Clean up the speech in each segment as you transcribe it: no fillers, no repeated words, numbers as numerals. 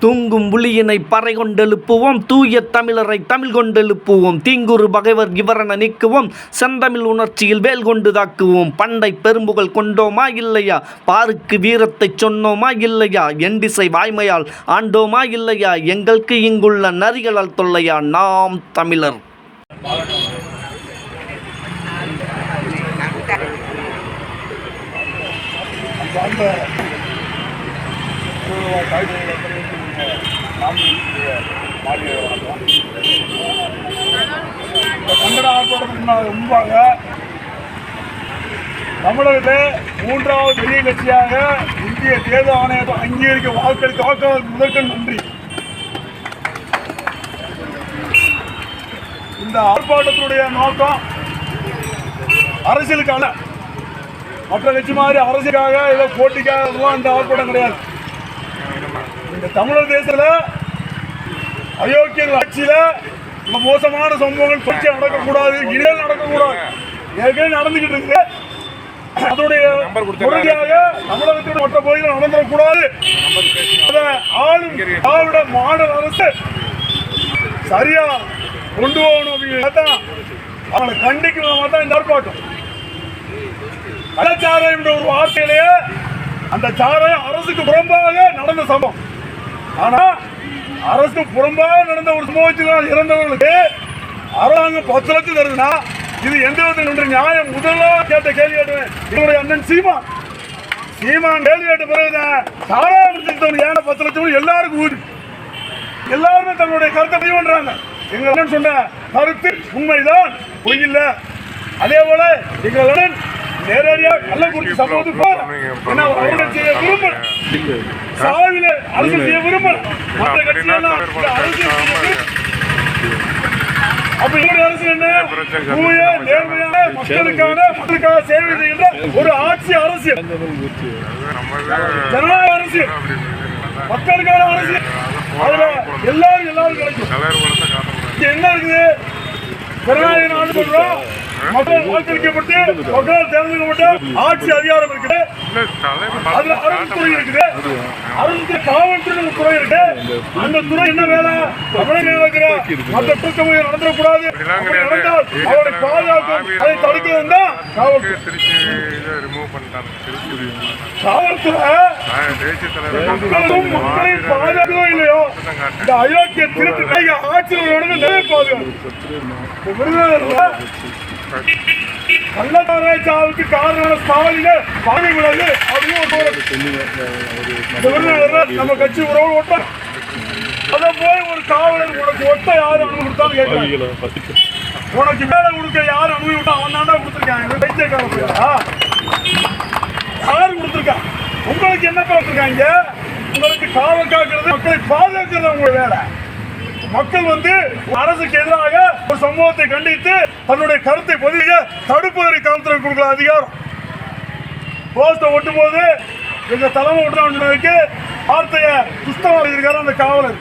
தூங்கும் புலியினை பறை கொண்டெழுப்புவோம், தூய தமிழரை தமிழ் கொண்டெழுப்புவோம், தீங்குறு பகைவர் இவரென நீக்குவோம், செந்தமிழ் உணர்ச்சியில் வேல் கொண்டு தாக்குவோம். பண்டை பெரும்புகள் கொண்டோமா இல்லையா, பாருக்கு வீரத்தை சொன்னோமா இல்லையா, எண்டிசை வாய்மையால் ஆண்டோமா இல்லையா, எங்களுக்கு இங்குள்ள நரிகளால் தொல்லையா, நாம் தமிழர். கண்டன ஆர்ப்பாட்டத்திற்கு முன்பாக தமிழகத்தில் மூன்றாவது பெரிய கட்சியாக இந்திய தேர்தல் ஆணையத்தை அங்கீகரிக்க வாக்களித்த வாக்காளர் முதற்கண் நன்றி. இந்த ஆர்ப்பாட்டத்தினுடைய நோக்கம் அரசியலுக்கான, மற்ற கட்சி மாதிரி அரசியலுக்காக ஏதோ போட்டிக்காக இந்த ஆர்ப்பாட்டம் கிடையாது. இந்த தமிழர் தேசத்தில் அயோக்கியர்கள் ஆட்சியில் மோசமான சம்பவங்கள் தொடர்ச்சி நடக்கக்கூடாது, இனிமேல் நடக்கக்கூடாது, ஏற்கனவே நடந்துகிட்டு இருக்கு. அதனுடைய உறுதியாக தமிழகத்தின் மற்ற பகுதிகள் நடந்துடக்கூடாது. அதை ஆளும் திராவிட மாடல் அரசு சரியா கொண்டு போகணும் அப்படின்னு அவங்களை கண்டிக்கணும் தான் இந்த ஆர்ப்பாட்டம். கலாச்சாரம் என்ற ஒரு வார்த்தையிலேயே அந்த சாராயம் அரசுக்கு புறம்பாக நடந்த சம்பவம். ஆனா அரசுக்கு புறம்பாக நடந்த ஒரு சம்பவத்தில் இறந்தவர்களுக்கு அரசாங்கம் 10 லட்சம் தருதுன்னா இது எந்த விதத்தில் நியாயம்? முதலாக கேட்ட கேள்வி கேட்டுவேன். என்னுடைய அண்ணன் சீமான் கேள்வி கேட்ட பிறகுதான் சாராயம் ஏன்னா 10 லட்சம் எல்லாருக்கும் ஊதி எல்லாருமே தங்களுடைய கருத்தை பதிவு பண்றாங்க. எங்க அண்ணன் சொன்ன கருத்து உண்மைதான், பொய் இல்ல. அதே போல எங்கள் அண்ணன் நேரடியாக கள்ளக்குறிச்சி சம்பவத்துக்கு அவர்கள் செய்ய விரும்பல, சாவில அரசியல் செய்ய விரும்பல, மற்ற கட்சியெல்லாம் அப்ப இவருடைய அரசு என்ன? தூய நேர்மையான மக்களுக்காக சேவை செய்கின்ற ஒரு ஆட்சி அரசியல், ஜனநாயக அரசியல், மக்களுக்கான அரசியல். அதுல எல்லாரும் கிடைக்கும். என்ன இருக்குது? ஜனநாயக நாடு சொல்றோம், மக்கள் வாக்களிக்கப்பட்டு மக்களால் தேர்ந்தெடுக்கப்பட்ட ஆட்சி அதிகாரம் இருக்குது. அதுல அரசுத்துறை இருக்குது, அரசு காவல்துறை துறை இருக்கு. அந்த துறை என்ன வேலை? தமிழக இருக்கிற மற்ற குற்றமுறை நடந்துடக்கூடாது, நடந்தால் அவரை பாதுகாக்கும், அதை தடுக்கிறது தான் காவல்துறை. மக்களை பாதுகாக்கவோ இல்லையோ இந்த அயோக்கிய திருட்டு ஆட்சியர்களோட நிறைய பாதுகாப்பு. கள்ளச்சாராயச்சாவுக்கு காரணமான ஸ்டாலின பாதை விடாது அப்படின்னு நம்ம கட்சி உறவு ஓட்டம். அதை போய் ஒரு காவலர் உனக்கு ஒட்ட யாரு அனுமதி கொடுத்தாலும் கேட்கல, உனக்கு மேல கொடுக்க யாரு அனுமதி விட்டா அவன் தான் கொடுத்துருக்காங்க. பைத்தியக்காரா யாரு கொடுத்துருக்கா? உங்களுக்கு என்ன கொடுத்துருக்காங்க? உங்களுக்கு காவல் காக்கிறது, மக்களை பாதுகாக்கிறது உங்க வேலை. மக்கள் அரசுக்கு எதிராக ஒரு சம்பவத்தை கண்டித்து தன்னுடைய கருத்தை பதிவு தடுப்பதற்கு காவல்துறை கொடுக்கிற அதிகாரம். போஸ்ட ஒட்டும் போது எங்க தலைமை ஒட்டுறவனுக்கு வார்த்தைய புஸ்தகம் இருக்காரு அந்த காவலர்.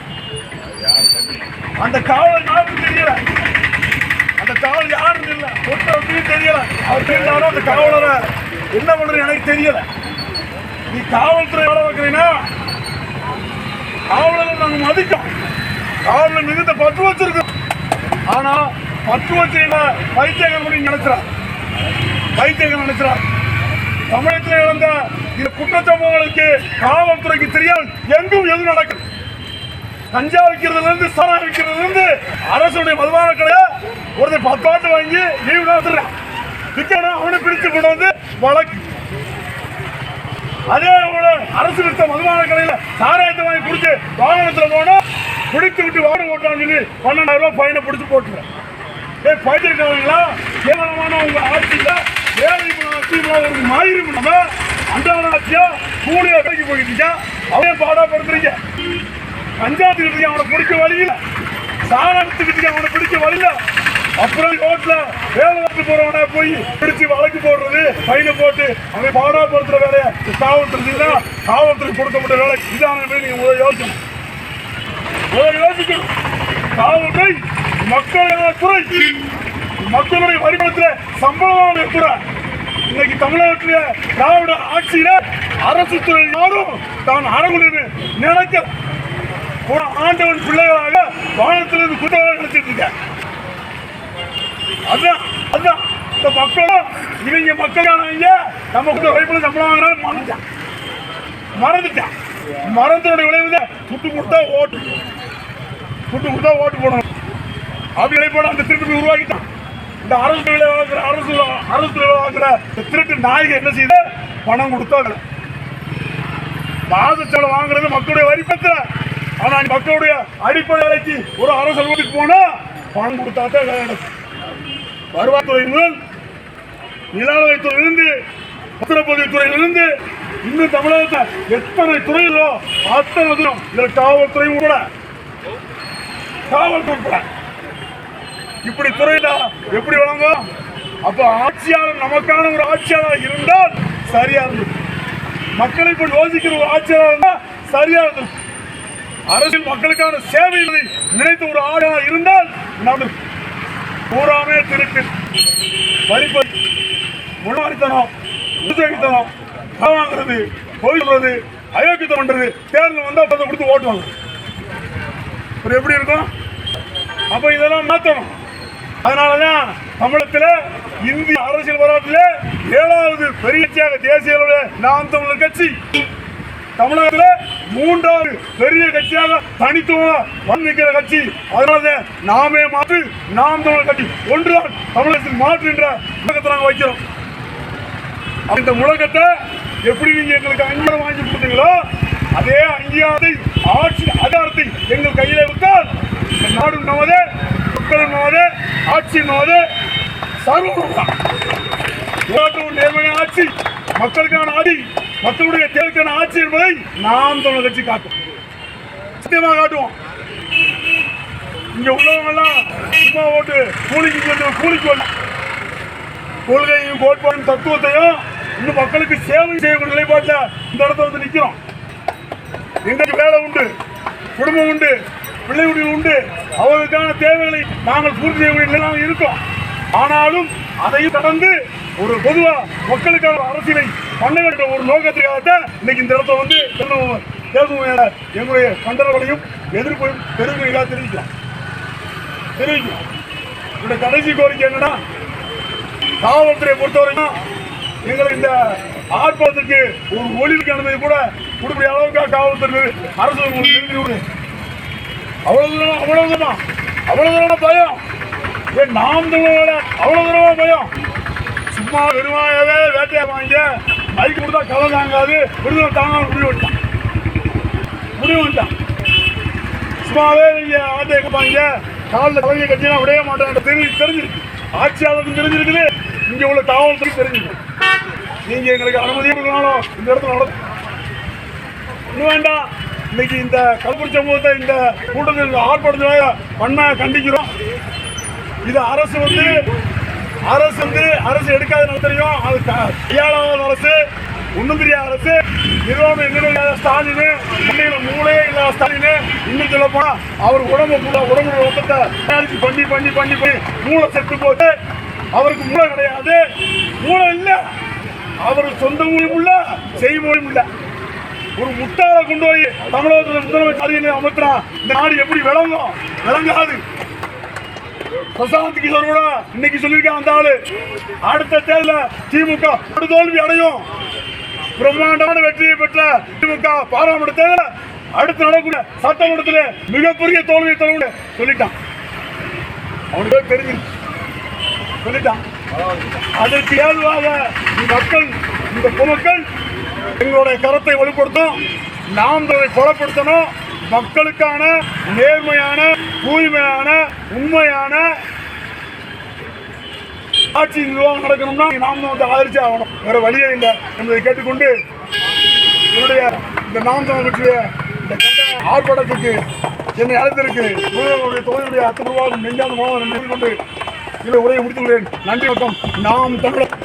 அந்த காவலர் யாருன்னு தெரியல, அந்த காவல் யாருன்னு தெரியல, ஒட்டுறவனுக்கு தெரியல. அவர் தெரிஞ்சாலும் அந்த காவலரை என்ன பண்றது எனக்கு தெரியல. நீ காவல்துறை வேலை வைக்கிறீங்கன்னா காவலரை நாங்க மதிக்கும், காவலர் மிகுந்த பற்று வச்சிருக்கோம். ஆனா பற்று வச்சிருந்த பைத்தியங்கள் நினைச்சார். தமிழகத்தில் நடந்த இந்த குற்றச்சம்பவங்களுக்கு காவல்துறைக்கு தெரியாமல் எங்கும் எது நடக்குது. கஞ்சா விற்கிறதுல இருந்து சாரா விற்கிறதுல இருந்து அரசுடைய மதுபான கடையை ஒருத்தர் 10 பாட்டு வாங்கி லீவ் நடத்துறான், விற்கணும் அவனை பிடிச்சு கொண்டு வந்து வழக்கு. அதே போல அரசு விற்ற மதுபான கடையில சாராயத்தை வாங்கி குடிச்சு வாகனத்துல போனா பிடித்து விட்டு வாகனம் ஓட்டான்னு சொல்லி 12,000 ரூபாய் ஃபைனை பிடிச்சு போட்டுருக்கேன். பயிற்சிருக்காங்களா? கேவலமான உங்க ஆட்சியில வேலை ஒரு மாதிரி அன்றாட ஆட்சியா கூலியா கடைக்கு போயிட்டு அவன் பாடப்படுத்துறீங்க. பஞ்சாயத்துக்கிட்டு அவனை பிடிக்க வழியில, சாராயத்துக்கிட்டு அவனை பிடிக்க வழியில, அப்புறம் ரோட்ல வேலை பார்த்து போறவன போய் பிடிச்சு வழக்கு போடுறது, ஃபைனை போட்டு அவன் பாடப்படுத்துற வேலையை காவல்துறை காவல்துறை கொடுக்கப்பட்ட வேலை. இதான நீங்க முதல் யோசிக்கணும். காவல்துறை மக்களுடைய துறை, மக்களுடைய வருமானத்தில் சம்பளமாக இருக்கிற இன்னைக்கு தமிழகத்திலே திராவிட ஆட்சியில அரசு துறை யாரும் தான் அரங்குன்னு நினைக்க ஒரு ஆண்டவன் பிள்ளைகளாக வானத்திலிருந்து குற்றவாளி நினைச்சிட்டு இருக்க. அதான் அதான் இந்த மக்களும் இவங்க மக்களானவங்க நம்ம வைப்புல சம்பளம் வாங்குறாங்க மறந்துட்டான். மறந்தோடைய விளைவு துட்டு கொடுத்தா ஓட்டு போடணும் அப்படி விளைப்போட அந்த திருட்டு உருவாக்கிட்டான். இந்த அரசு வாங்குற திருட்டு நாயகர் என்ன செய்த பணம் கொடுத்தாங்க. மாசச்சோட வாங்குறது மக்களுடைய வரி பத்திர. ஆனா மக்களுடைய அடிப்படை விலைக்கு ஒரு அரசு அலுவலகத்துக்கு போனா பணம் கொடுத்தா தான் வருவாய்த்துறை முதல் நிலவரைத்துறையிலிருந்து பத்திரப்பதிவுத்துறையிலிருந்து இன்னும் தமிழகத்தில் எத்தனை துறைகளோ அத்தனை தூரம் இதில் காவல்துறை உட்பட இப்படி துறையில எப்படி வழங்கும்? அப்ப ஆட்சியாளர் நமக்கான ஒரு ஆட்சியாளர் இருந்தால் சரியா இருந்தது. மக்களை இப்ப யோசிக்கிற ஒரு ஆட்சியாளர் இருந்தால் சரியா இருந்தது. அரசியல் மக்களுக்கான சேவை நினைத்த ஒரு ஆட்சியாளர் இருந்தால் நம்ம பூராமே திருட்டு வரிப்பது உணவளித்தனம் உதவித்தனம் வாங்குறது பொய் சொல்றது அயோக்கியத்தனம் பண்றது தேர்தல் வந்தா பணத்தை கொடுத்து ஓட்டுவாங்க. எப்படி இருக்கும்? அப்ப இதெல்லாம் மாற்றணும். அதனாலதான் தமிழகத்தில் இந்திய அரசியல் வரலாற்றில் 7வது பெரிய கட்சியாக தேசிய அளவில் நாம் தமிழர் கட்சி, தமிழகத்தில் 3வது பெரிய கட்சியாக தனித்துவம் நிற்கிற கட்சி. அதனால நாமே மாற்று நாம் தமிழர் கட்சி ஒன்றுதான் தமிழகத்தில் மாற்று என்ற முழக்கத்தை நாங்கள் வைக்கிறோம். அந்த முழக்கத்தை எப்படி நீங்க எங்களுக்கு அங்கீகாரம் வாங்கி கொடுத்தீங்களோ அதே அங்கீகாரத்தை ஆட்சி அதிகாரத்தை எங்கள் கையில விட்டால் நாடு நமது மக்களும் நமது ஆட்சி நமது சர்வம் நேர்மையான ஆட்சி மக்களுக்கான ஆட்சி மக்களுடைய தேவைக்கான ஆட்சி என்பதை நாம் தமிழர் கட்சி காட்டும். சத்தியமாக காட்டுவோம். இங்க உள்ளவங்க எல்லாம் சும்மா ஓட்டு கூலிக்கு வரல. கொள்கையும் கோட்பாடும் தத்துவத்தையும் இன்னும் மக்களுக்கு சேவை செய்யக்கூடிய நிலைப்பாட்டில் இந்த இடத்துல வந்து நிற்கிறோம். எங்களுக்கு வேலை உண்டு, குடும்பம் உண்டு, பிள்ளைகள் உண்டு, அவர்களுக்கான தேவைகளை நாங்கள் பூர்த்தி செய்யக்கூடிய நிலையாக இருக்கோம். ஆனாலும் அதையும் கடந்து ஒரு பொதுவா மக்களுக்கான அரசியலை பண்ண வேண்டிய ஒரு நோக்கத்திற்காகத்தான் இன்னைக்கு இந்த இடத்துல வந்து எங்களுடைய கண்டனங்களையும் எதிர்ப்பையும் தெரிவிக்கிறோம். என்னுடைய கடைசி கோரிக்கை என்னன்னா, காவல்துறையை பொறுத்தவரைக்கும் எங்களுக்கு இந்த ஆர்ப்பாட்டத்துக்கு ஒரு ஒளிவுக்கு அனுமதி கூட கொடுக்கிற அளவுக்கு காவல்துறை அரசு நிறுத்தி அவ்வளவு பயம். நாம் தமிழோட அவ்வளவு தூரமா பயம். சும்மா வெறுமாயவே வேட்டையா வாங்க மைக்கு கொடுத்தா கதை தாங்காது விடுதலை தாங்க முடிவு வந்துட்டான். சும்மாவே நீங்க ஆட்டை வாங்க காலில் கலைஞர் கட்சியெல்லாம் விடைய மாட்டேன் தெரிஞ்சிருக்கு. ஆட்சியாளருக்கு தெரிஞ்சிருக்குது, இங்க உள்ள காவல்துறை தெரிஞ்சிருக்கு. நீங்க எங்களுக்கு அனுமதி கொடுக்கணும் இந்த இடத்துல நடக்கும். இன்னும் வேண்டாம். இன்னைக்கு இந்த கல்புரி சமூகத்தை இந்த கூட்டத்தில் ஆர்ப்பாட்டத்தினால பண்ண கண்டிக்கிறோம். இது அரசு எடுக்காத தெரியும். அது கையாளாத அரசு, ஒன்றும் தெரியாத அரசு, நிர்வாகம் என்ன இல்லாத ஸ்டாலின், மூளையே இல்லாத ஸ்டாலின். இன்னும் சொல்ல போனா அவர் உடம்பு ஒப்பத்தை தயாரிச்சு பண்ணி மூளை செத்து போட்டு அவருக்கு மூளை கிடையாது. மூளை இல்லை, அவருக்கு சொந்த மொழியும் இல்லை, செய்மொழியும் இல்லை. ஒரு முட்டாளை கொண்டு போய் தமிழகத்தில் முதலமைச்சர் அமர்த்தினா இந்த நாடு எப்படி விளங்காது. பிரசாந்த் கிஷோர் கூட இன்னைக்கு சொல்லியிருக்காங்க, அந்த ஆளு அடுத்த தேர்தலில் திமுக தோல்வி அடையும். பிரம்மாண்டமான வெற்றியை பெற்ற திமுக பாராளுமன்ற தேர்தல் அடுத்து நடக்கூடிய சட்டமன்றத்தில் மிகப்பெரிய தோல்வியை தருவது சொல்லிட்டான். அவனுக்கு தெரிஞ்சு சொல்லிட்டான். அதற்கு ஏதுவாக இந்த பொதுமக்கள் எங்களுடைய கருத்தை வலுப்படுத்தும். நாம் அதை பலப்படுத்தணும். மக்களுக்கான நேர்மையான, தூய்மையான, உண்மையான ஆட்சி நிர்வாகம் நடக்கணும்னா நாம் வந்து ஆதரிச்சு ஆகணும். வேற வழியே இல்லை என்பதை கேட்டுக்கொண்டு என்னுடைய இந்த நாம் தமிழ் கட்சிய இந்த ஆர்ப்பாட்டத்துக்கு என்னை அழைத்திருக்கு தொகுதியுடைய அத்தனை நெஞ்சாந்த நன்றி கொண்டு இதை உரையை முடித்துள்ளேன். நன்றி வணக்கம். நாம் தமிழர்.